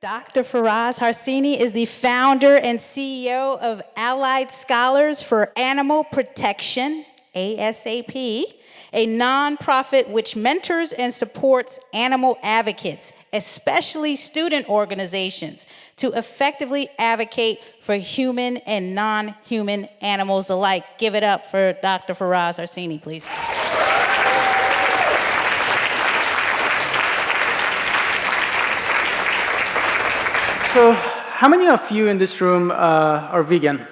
Dr. Faraz Harsini is the founder and CEO of Allied Scholars for Animal Protection, ASAP, a nonprofit which mentors and supports animal advocates, especially student organizations, to effectively advocate for human and non-human animals alike. Give it up for Dr. Faraz Harsini, please. So, how many of you in this room are vegan?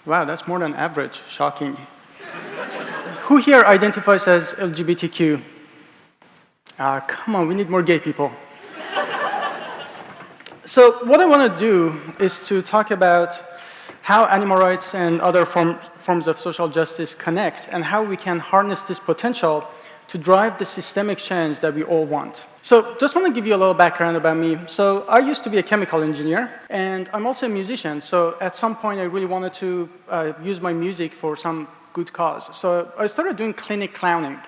Wow, that's more than average. Shocking. Who here identifies as LGBTQ? Come on, we need more gay people. So, what I want to do is to talk about how animal rights and other forms of social justice connect, and how we can harness this potential to drive the systemic change that we all want. So just want to give you a little background about me. So I used to be a chemical engineer, and I'm also a musician. So at some point, I really wanted to use my music for some good cause. So I started doing clinic clowning.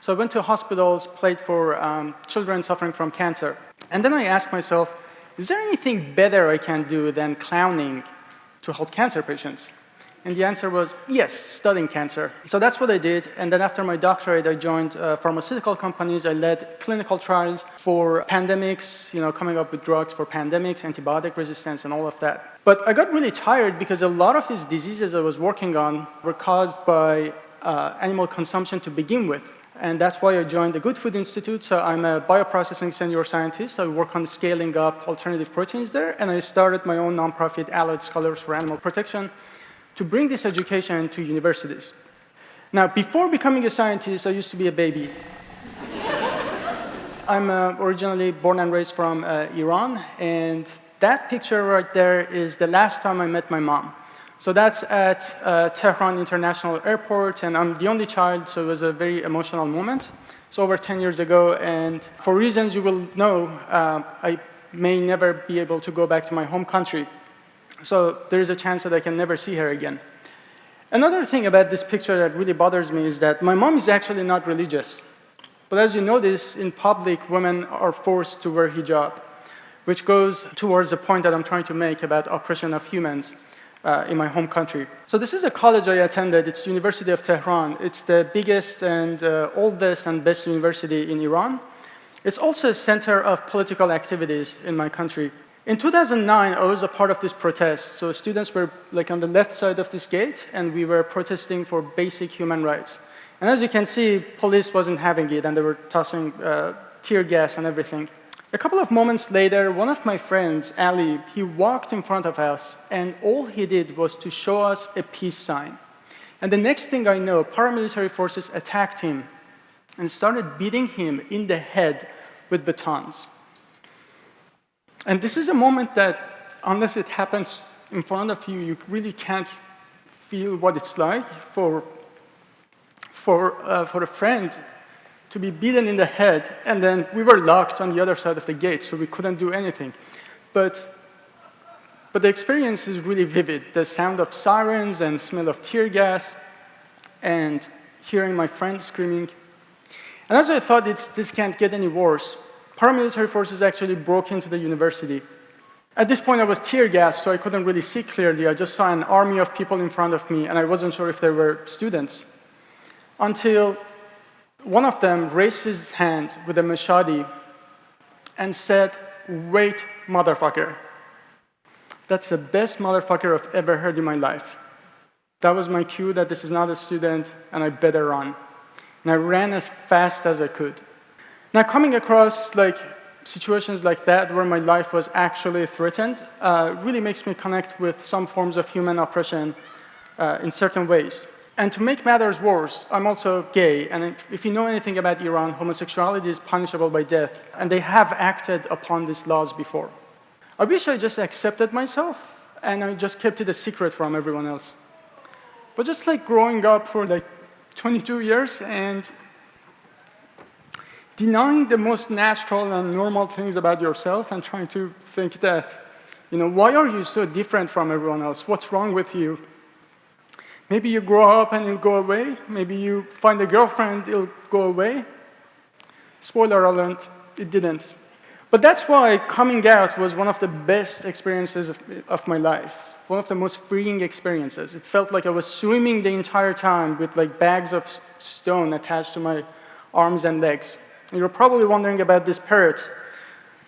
So I went to hospitals, played for children suffering from cancer. And then I asked myself, is there anything better I can do than clowning to help cancer patients? And the answer was, yes, studying cancer. So that's what I did. And then after my doctorate, I joined pharmaceutical companies. I led clinical trials for pandemics, coming up with drugs for pandemics, antibiotic resistance, and all of that. But I got really tired because a lot of these diseases I was working on were caused by animal consumption to begin with. And that's why I joined the Good Food Institute. So I'm a bioprocessing senior scientist. I work on scaling up alternative proteins there. And I started my own nonprofit, Allied Scholars for Animal Protection, to bring this education to universities. Now, before becoming a scientist, I used to be a baby. I'm originally born and raised from Iran, and that picture right there is the last time I met my mom. So that's at Tehran International Airport, and I'm the only child, so it was a very emotional moment. It's over 10 years ago, and for reasons you will know, I may never be able to go back to my home country. So there is a chance that I can never see her again. Another thing about this picture that really bothers me is that my mom is actually not religious. But as you notice, in public, women are forced to wear hijab, which goes towards the point that I'm trying to make about oppression of humans in my home country. So this is a college I attended. It's University of Tehran. It's the biggest and oldest and best university in Iran. It's also a center of political activities in my country. In 2009, I was a part of this protest. So students were on the left side of this gate, and we were protesting for basic human rights. And as you can see, police wasn't having it, and they were tossing tear gas and everything. A couple of moments later, one of my friends, Ali, he walked in front of us, and all he did was to show us a peace sign. And the next thing I know, paramilitary forces attacked him and started beating him in the head with batons. And this is a moment that, unless it happens in front of you, you really can't feel what it's like for a friend to be beaten in the head, and then we were locked on the other side of the gate, so we couldn't do anything. But the experience is really vivid. The sound of sirens and smell of tear gas, and hearing my friend screaming. And as I thought, this can't get any worse, paramilitary forces actually broke into the university. At this point, I was tear gassed, so I couldn't really see clearly. I just saw an army of people in front of me, and I wasn't sure if they were students. Until one of them raised his hand with a machete and said, "Wait, motherfucker." That's the best motherfucker I've ever heard in my life. That was my cue that this is not a student, and I better run. And I ran as fast as I could. Now, coming across situations like that where my life was actually threatened really makes me connect with some forms of human oppression in certain ways. And to make matters worse, I'm also gay, and if you know anything about Iran, homosexuality is punishable by death, and they have acted upon these laws before. I wish I just accepted myself, and I just kept it a secret from everyone else. But just growing up for 22 years and denying the most natural and normal things about yourself and trying to think that, why are you so different from everyone else? What's wrong with you? Maybe you grow up and it'll go away. Maybe you find a girlfriend, it'll go away. Spoiler alert, it didn't. But that's why coming out was one of the best experiences of my life, one of the most freeing experiences. It felt like I was swimming the entire time with like bags of stone attached to my arms and legs. And you're probably wondering about these parrots.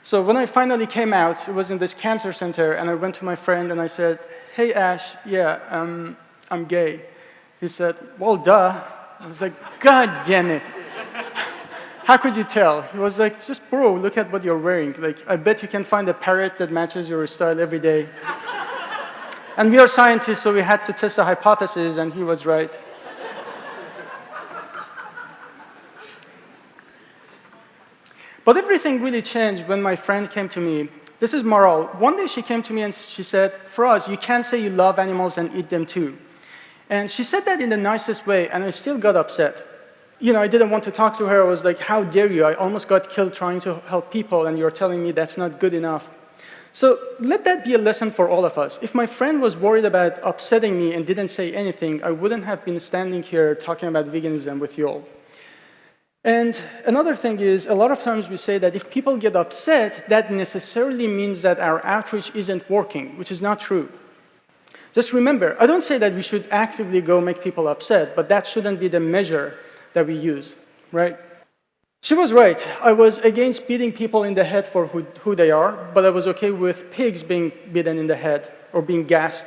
So when I finally came out, it was in this cancer center, and I went to my friend and I said, "Hey Ash, yeah, I'm gay." He said, "Well, duh." I was like, "God damn it. How could you tell?" He was like, "Just bro, look at what you're wearing. Like, I bet you can find a parrot that matches your style every day." And we are scientists, so we had to test a hypothesis, and he was right. But everything really changed when my friend came to me. This is Maral. One day she came to me and she said, "Faraz, you can't say you love animals and eat them too." And she said that in the nicest way, and I still got upset. You know, I didn't want to talk to her. I was like, "How dare you? I almost got killed trying to help people, and you're telling me that's not good enough." So let that be a lesson for all of us. If my friend was worried about upsetting me and didn't say anything, I wouldn't have been standing here talking about veganism with you all. And another thing is, a lot of times we say that if people get upset, that necessarily means that our outreach isn't working, which is not true. Just remember, I don't say that we should actively go make people upset, but that shouldn't be the measure that we use, right? She was right. I was against beating people in the head for who they are, but I was okay with pigs being beaten in the head or being gassed.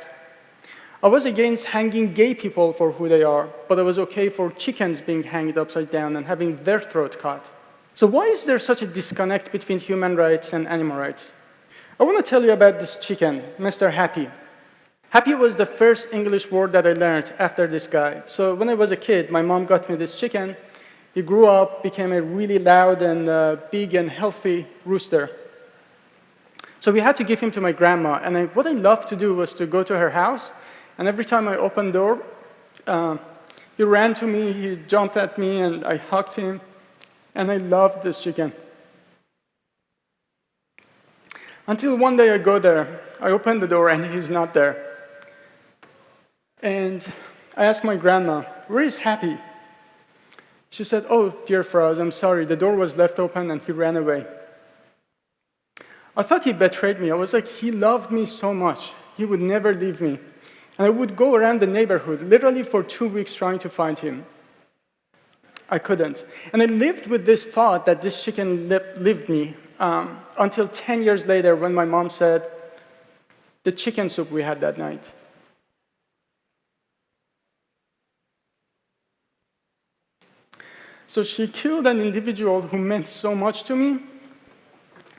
I was against hanging gay people for who they are, but I was okay for chickens being hanged upside down and having their throat cut. So why is there such a disconnect between human rights and animal rights? I want to tell you about this chicken, Mr. Happy. Happy was the first English word that I learned after this guy. So when I was a kid, my mom got me this chicken. He grew up, became a really loud and big and healthy rooster. So we had to give him to my grandma. And what I loved to do was to go to her house. And every time I opened the door, he ran to me, he jumped at me, and I hugged him. And I loved this chicken. Until one day I go there, I open the door, and he's not there. And I asked my grandma, "Where is Happy?" She said, "Oh, dear Faraz, I'm sorry. The door was left open, and he ran away." I thought he betrayed me. I was like, he loved me so much. He would never leave me. And I would go around the neighborhood, literally for 2 weeks trying to find him. I couldn't. And I lived with this thought that this chicken lived me until 10 years later when my mom said, the chicken soup we had that night. So she killed an individual who meant so much to me,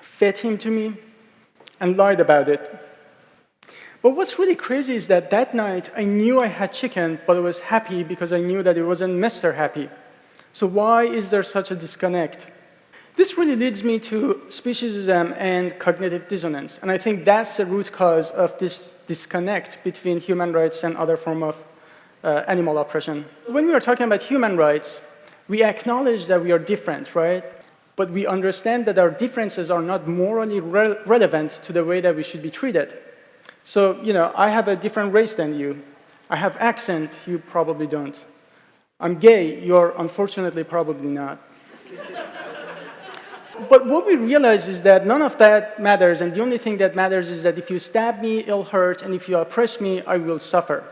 fed him to me, and lied about it. But what's really crazy is that that night, I knew I had chicken, but I was happy because I knew that it wasn't Mr. Happy. So why is there such a disconnect? This really leads me to speciesism and cognitive dissonance. And I think that's the root cause of this disconnect between human rights and other form of animal oppression. When we are talking about human rights, we acknowledge that we are different, right? But we understand that our differences are not morally relevant to the way that we should be treated. So, you know, I have a different race than you. I have accent, you probably don't. I'm gay, you're unfortunately probably not. But what we realize is that none of that matters, and the only thing that matters is that if you stab me, it'll hurt, and if you oppress me, I will suffer.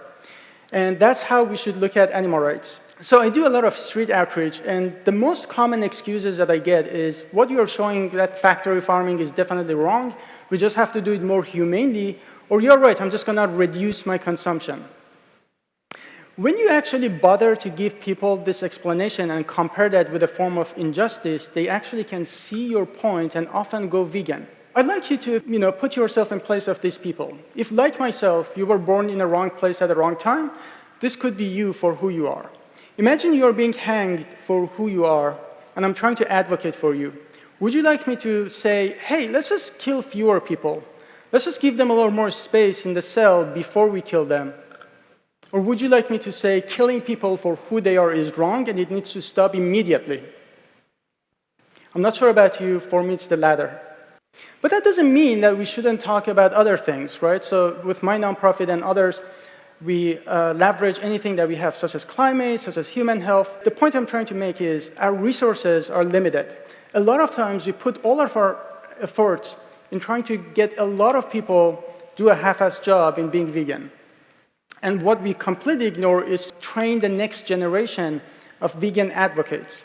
And that's how we should look at animal rights. So I do a lot of street outreach, and the most common excuses that I get is, what you're showing that factory farming is definitely wrong, we just have to do it more humanely, or you're right, I'm just gonna reduce my consumption. When you actually bother to give people this explanation and compare that with a form of injustice, they actually can see your point and often go vegan. I'd like you to put yourself in place of these people. If, like myself, you were born in the wrong place at the wrong time, this could be you for who you are. Imagine you're being hanged for who you are, and I'm trying to advocate for you. Would you like me to say, hey, let's just kill fewer people. Let's just give them a little more space in the cell before we kill them? Or would you like me to say, killing people for who they are is wrong and it needs to stop immediately? I'm not sure about you, for me it's the latter. But that doesn't mean that we shouldn't talk about other things, right? So with my nonprofit and others, we leverage anything that we have, such as climate, such as human health. The point I'm trying to make is our resources are limited. A lot of times we put all of our efforts in trying to get a lot of people do a half-assed job in being vegan. And what we completely ignore is train the next generation of vegan advocates.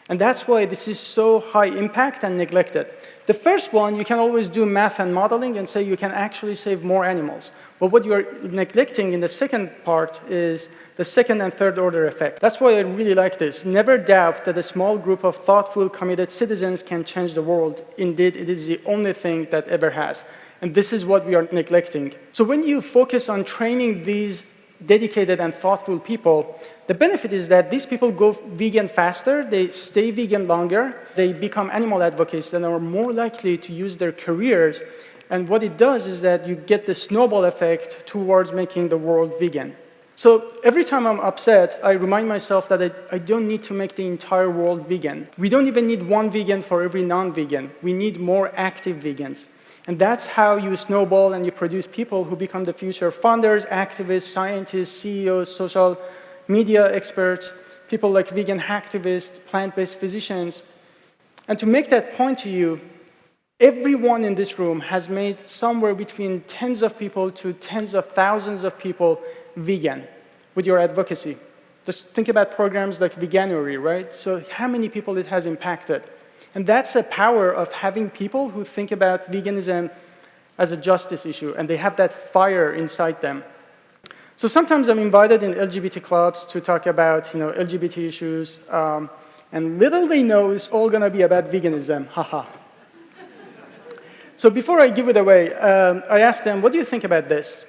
And that's why this is so high impact and neglected. The first one, you can always do math and modeling and say you can actually save more animals. But what you're neglecting in the second part is the second and third order effect. That's why I really like this. Never doubt that a small group of thoughtful, committed citizens can change the world. Indeed, it is the only thing that ever has. And this is what we are neglecting. So when you focus on training these dedicated and thoughtful people, the benefit is that these people go vegan faster, they stay vegan longer, they become animal advocates and are more likely to use their careers. And what it does is that you get the snowball effect towards making the world vegan. So every time I'm upset, I remind myself that I don't need to make the entire world vegan. We don't even need one vegan for every non-vegan. We need more active vegans. And that's how you snowball and you produce people who become the future founders, activists, scientists, CEOs, social media experts, people like vegan hacktivists, plant-based physicians. And to make that point to you, everyone in this room has made somewhere between tens of people to tens of thousands of people vegan with your advocacy. Just think about programs like Veganuary, right? So how many people it has impacted? And that's the power of having people who think about veganism as a justice issue, and they have that fire inside them. So sometimes I'm invited in LGBT clubs to talk about LGBT issues, and little they know it's all going to be about veganism, haha. So before I give it away, I ask them, what do you think about this?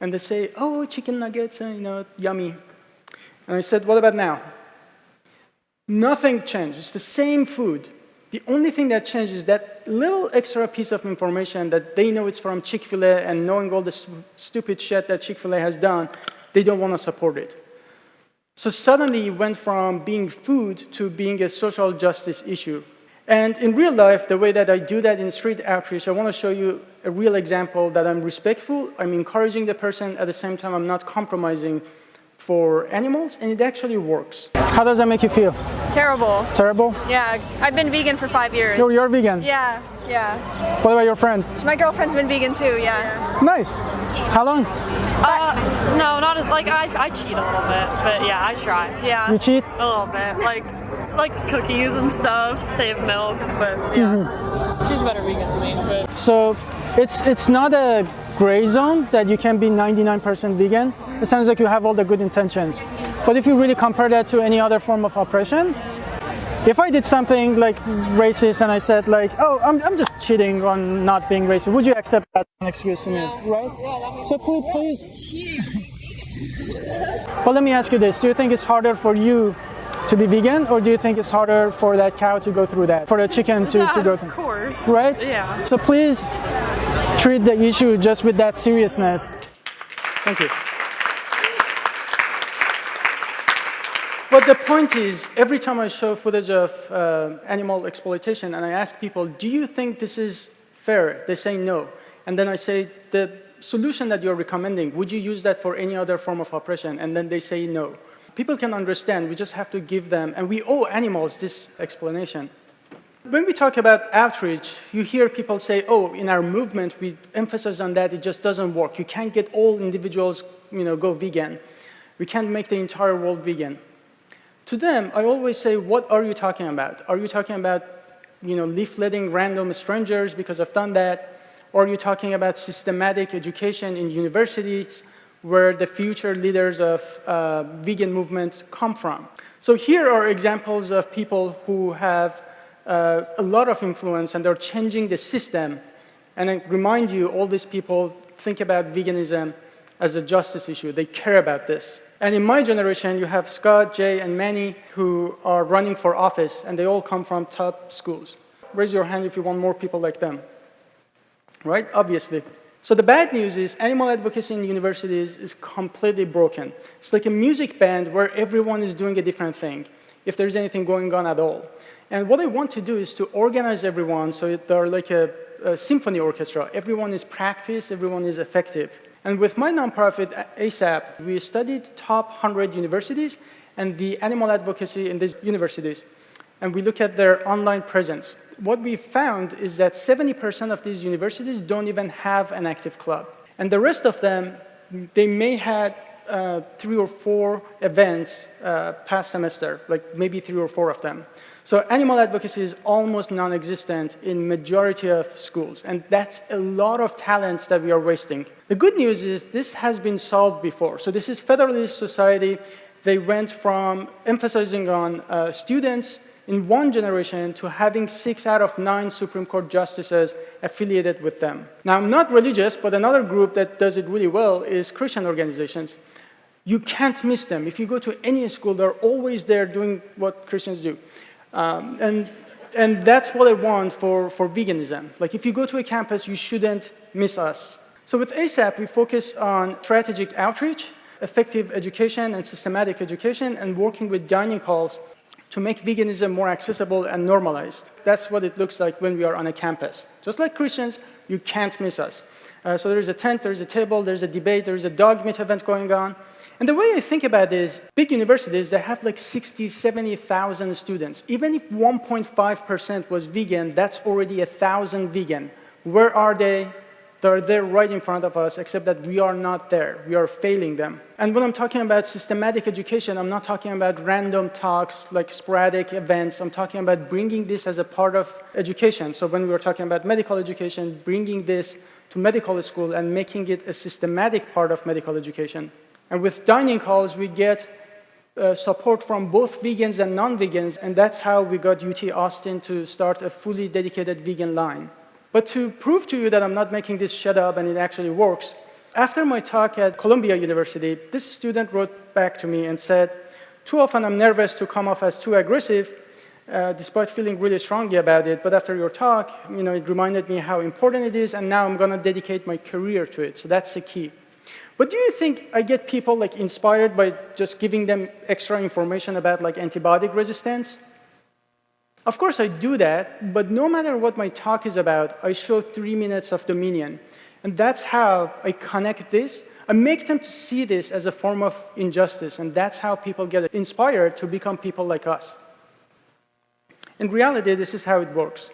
And they say, oh, chicken nuggets, yummy. And I said, what about now? Nothing changed. It's the same food. The only thing that changed is that little extra piece of information that they know it's from Chick-fil-A, and knowing all the stupid shit that Chick-fil-A has done, they don't want to support it. So suddenly it went from being food to being a social justice issue. And in real life, the way that I do that in street outreach, I want to show you a real example that I'm respectful, I'm encouraging the person, at the same time I'm not compromising for animals, and it actually works. How does that make you feel? Terrible. Terrible? Yeah, I've been vegan for 5 years. You're vegan? Yeah. What about your friend? My girlfriend's been vegan too, yeah. Nice. How long? No, not as, I cheat a little bit, but yeah, I try. Yeah. You cheat? A little bit, like cookies and stuff, save milk, but yeah. She's a better vegan than me, but. So it's not a gray zone that you can be 99% vegan. It sounds like you have all the good intentions. But if you really compare that to any other form of oppression, if I did something like racist and I said like, oh, I'm just cheating on not being racist, would you accept that as an excuse to me, right? Yeah, that makes so please. Well, let me ask you this. Do you think it's harder for you to be vegan, or do you think it's harder for that cow to go through that, for the chicken to go through? Of course. Right? Yeah. So please treat the issue just with that seriousness. Thank you. But the point is, every time I show footage of animal exploitation and I ask people, do you think this is fair? They say no. And then I say, the solution that you're recommending, would you use that for any other form of oppression? And then they say no. People can understand, we just have to give them, and we owe animals this explanation. When we talk about outreach, you hear people say, oh, in our movement, we emphasize on that, it just doesn't work. You can't get all individuals, go vegan. We can't make the entire world vegan. To them, I always say, what are you talking about? Are you talking about, leafletting random strangers because I've done that? Or are you talking about systematic education in universities where the future leaders of vegan movements come from? So here are examples of people who have a lot of influence and they're changing the system. And I remind you, all these people think about veganism as a justice issue. They care about this. And in my generation, you have Scott, Jay, and Manny who are running for office, and they all come from top schools. Raise your hand if you want more people like them. Right? Obviously. So the bad news is animal advocacy in universities is completely broken. It's like a music band where everyone is doing a different thing, if there's anything going on at all. And what I want to do is to organize everyone so they're like a symphony orchestra. Everyone is practiced, everyone is effective. And with my nonprofit, ASAP, we studied top 100 universities and the animal advocacy in these universities. and we look at their online presence, what we found is that 70% of these universities don't even have an active club. And the rest of them, they may have 3 or 4 events past semester, like maybe 3 or 4 of them. So animal advocacy is almost non-existent in majority of schools, and that's a lot of talents that we are wasting. The good news is this has been solved before. So this is Federalist Society. They went from emphasizing on students in one generation to having 6 out of 9 Supreme Court justices affiliated with them. Now, I'm not religious, but another group that does it really well is Christian organizations. You can't miss them. If you go to any school, they're always there doing what Christians do. And that's what I want for veganism. Like, if you go to a campus, you shouldn't miss us. So with ASAP, we focus on strategic outreach, effective education and systematic education, and working with dining halls to make veganism more accessible and normalized. That's what it looks like when we are on a campus. Just like Christians, you can't miss us. So there's a tent, there's a table, there's a debate, there's a dog meat event going on. And the way I think about it is, big universities, they have like 60, 70,000 students. Even if 1.5% was vegan, that's already 1,000 vegan. Where are they? They're there right in front of us, except that we are not there. We are failing them. And when I'm talking about systematic education, I'm not talking about random talks, like sporadic events. I'm talking about bringing this as a part of education. So when we were talking about medical education, bringing this to medical school and making it a systematic part of medical education. And with dining halls, we get support from both vegans and non-vegans, and that's how we got UT Austin to start a fully dedicated vegan line. But to prove to you that I'm not making this shit up and it actually works, after my talk at Columbia University, this student wrote back to me and said, too often I'm nervous to come off as too aggressive, despite feeling really strongly about it, but after your talk, it reminded me how important it is, and now I'm gonna dedicate my career to it, so that's the key. But do you think I get people inspired by just giving them extra information about antibiotic resistance? Of course I do that, but no matter what my talk is about, I show 3 minutes of dominion. And that's how I connect this. I make them to see this as a form of injustice, and that's how people get inspired to become people like us. In reality, this is how it works.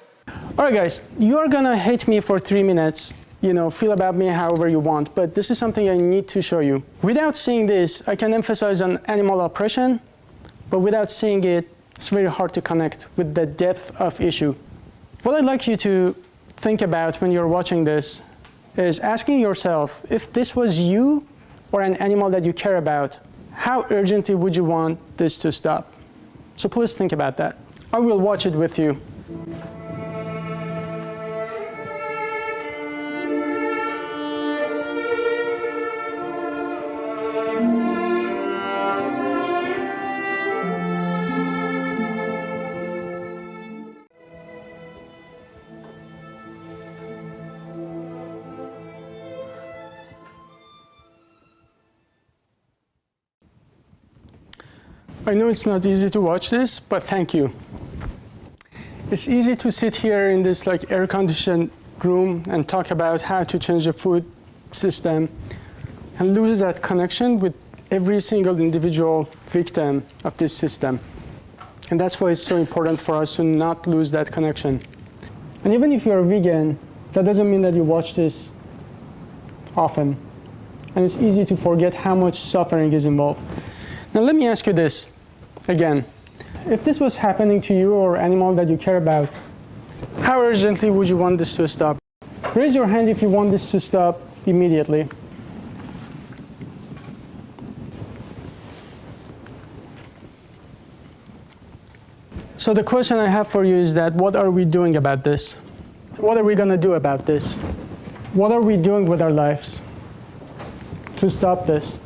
All right, guys, you're gonna hate me for 3 minutes, feel about me however you want, but this is something I need to show you. Without seeing this, I can emphasize on animal oppression, but without seeing it, it's very hard to connect with the depth of issue. What I'd like you to think about when you're watching this is asking yourself, if this was you or an animal that you care about, how urgently would you want this to stop? So please think about that. I will watch it with you. I know it's not easy to watch this, but thank you. It's easy to sit here in this air-conditioned room and talk about how to change the food system and lose that connection with every single individual victim of this system. And that's why it's so important for us to not lose that connection. And even if you're vegan, that doesn't mean that you watch this often. And it's easy to forget how much suffering is involved. Now let me ask you this again. If this was happening to you or animal that you care about, how urgently would you want this to stop? Raise your hand if you want this to stop immediately. So the question I have for you is that what are we doing about this? What are we going to do about this? What are we doing with our lives to stop this?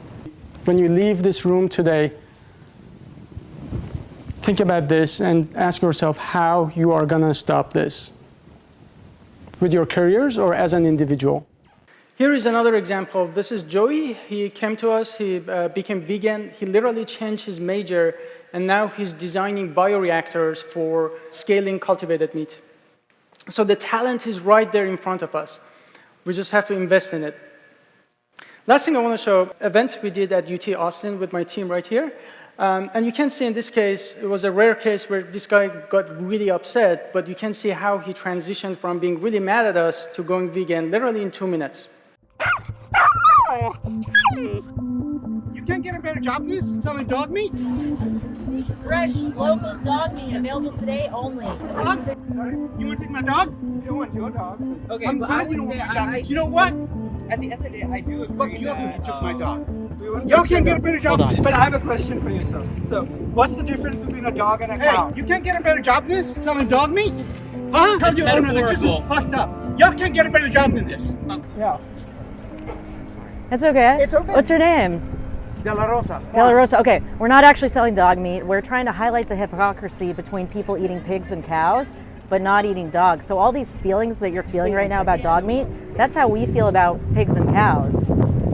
When you leave this room today, think about this and ask yourself how you are going to stop this. With your careers or as an individual? Here is another example. This is Joey. He came to us. He became vegan. He literally changed his major, and now he's designing bioreactors for scaling cultivated meat. So the talent is right there in front of us. We just have to invest in it. Last thing I want to show, event we did at UT Austin with my team right here. And you can see in this case, it was a rare case where this guy got really upset, but you can see how he transitioned from being really mad at us to going vegan literally in 2 minutes. You can't get a better job than this? Selling dog meat? Fresh, local dog meat available today only. Dog? Sorry? You want to take my dog? You don't want your dog. Okay, I'm but glad I you would don't say want my dog. I You know what? At the end of the day, I do agree Fuck you up if that, you took my dog. we Y'all can't get a better job Hold than on. this. But I have a question for you, sir. So, what's the difference between a dog and a cow? Hey, you can't get a better job than this? Selling dog meat? Huh? Tell your owner that this is metaphorical. fucked up. Y'all can't get a better job than this. Yeah. It's okay. It's okay. What's your name? De La Rosa. De La Rosa. Okay, we're not actually selling dog meat. We're trying to highlight the hypocrisy between people eating pigs and cows, but not eating dogs. So all these feelings that you're feeling right now about dog meat, that's how we feel about pigs and cows.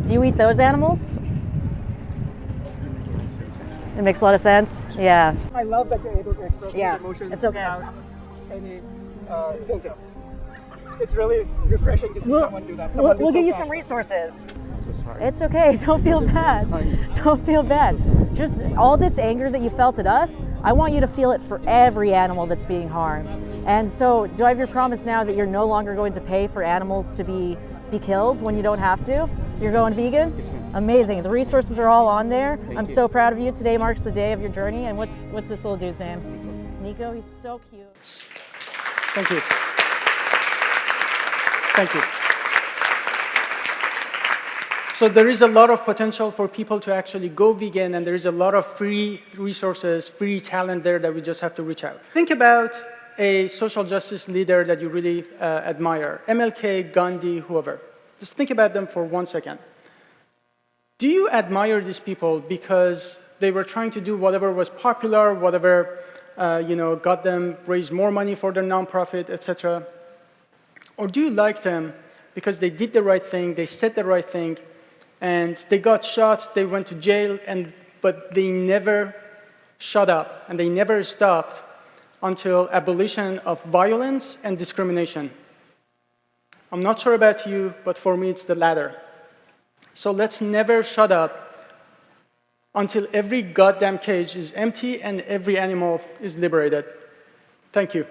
Do you eat those animals? It makes a lot of sense. Yeah. I love that you're able to express Yeah, these emotions it's okay. without any filter. It's really refreshing to see someone do that. Someone We'll be so give you some passionate. resources. It's okay. Don't feel bad. Don't feel bad. Just all this anger that you felt at us, I want you to feel it for every animal that's being harmed. And so, do I have your promise now that you're no longer going to pay for animals to be killed when you don't have to? You're going vegan? Amazing. The resources are all on there. I'm so proud of you. Today marks the day of your journey. And what's this little dude's name? Nico. He's so cute. Thank you. Thank you. So there is a lot of potential for people to actually go vegan, and there is a lot of free resources, free talent there that we just have to reach out. Think about a social justice leader that you really admire, MLK, Gandhi, whoever. Just think about them for 1 second. Do you admire these people because they were trying to do whatever was popular, whatever got them raise more money for their nonprofit, etc.? Or do you like them because they did the right thing, they said the right thing, and they got shot, they went to jail, but they never shut up and they never stopped until abolition of violence and discrimination? I'm not sure about you, but for me it's the latter. So let's never shut up until every goddamn cage is empty and every animal is liberated. Thank you.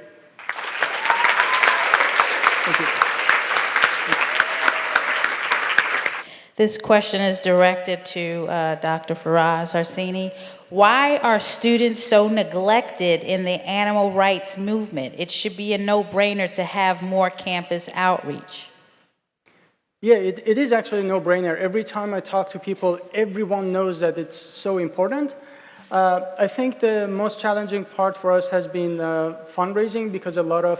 Thank you. This question is directed to Dr. Faraz Harsini. Why are students so neglected in the animal rights movement? It should be a no-brainer to have more campus outreach. Yeah, it is actually a no-brainer. Every time I talk to people, everyone knows that it's so important. I think the most challenging part for us has been fundraising, because a lot of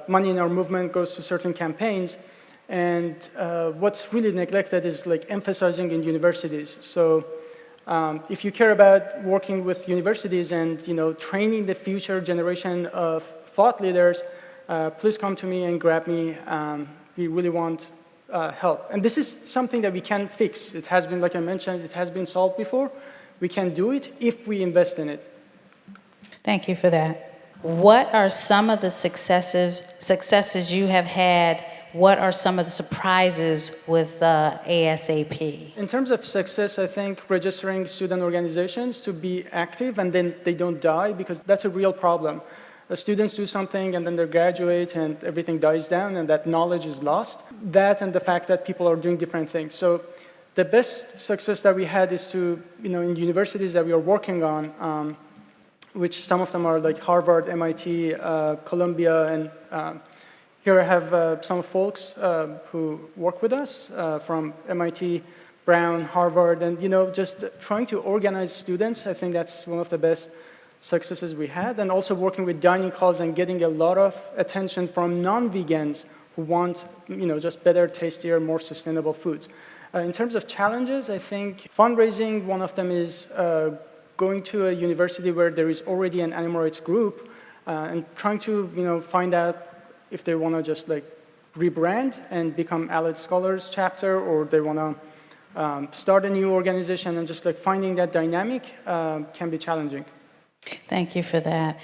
money in our movement goes to certain campaigns. And what's really neglected is like emphasizing in universities. So if you care about working with universities and training the future generation of thought leaders, please come to me and grab me. We really want help. And this is something that we can fix. It has been, like I mentioned, it has been solved before. We can do it if we invest in it. Thank you for that. What are some of the successes you have had? What are some of the surprises with ASAP? In terms of success, I think registering student organizations to be active and then they don't die, because that's a real problem. Students do something and then they graduate and everything dies down and that knowledge is lost. That and the fact that people are doing different things. So the best success that we had is to, in universities that we are working on, which some of them are like Harvard, MIT, Columbia, and here I have some folks who work with us from MIT, Brown, Harvard, and just trying to organize students. I think that's one of the best successes we had, and also working with dining halls and getting a lot of attention from non-vegans who want just better, tastier, more sustainable foods. In terms of challenges, I think fundraising, one of them is going to a university where there is already an animal rights group and trying to find out if they want to just like rebrand and become Allied Scholars chapter, or they want to start a new organization, and just like finding that dynamic can be challenging. Thank you for that.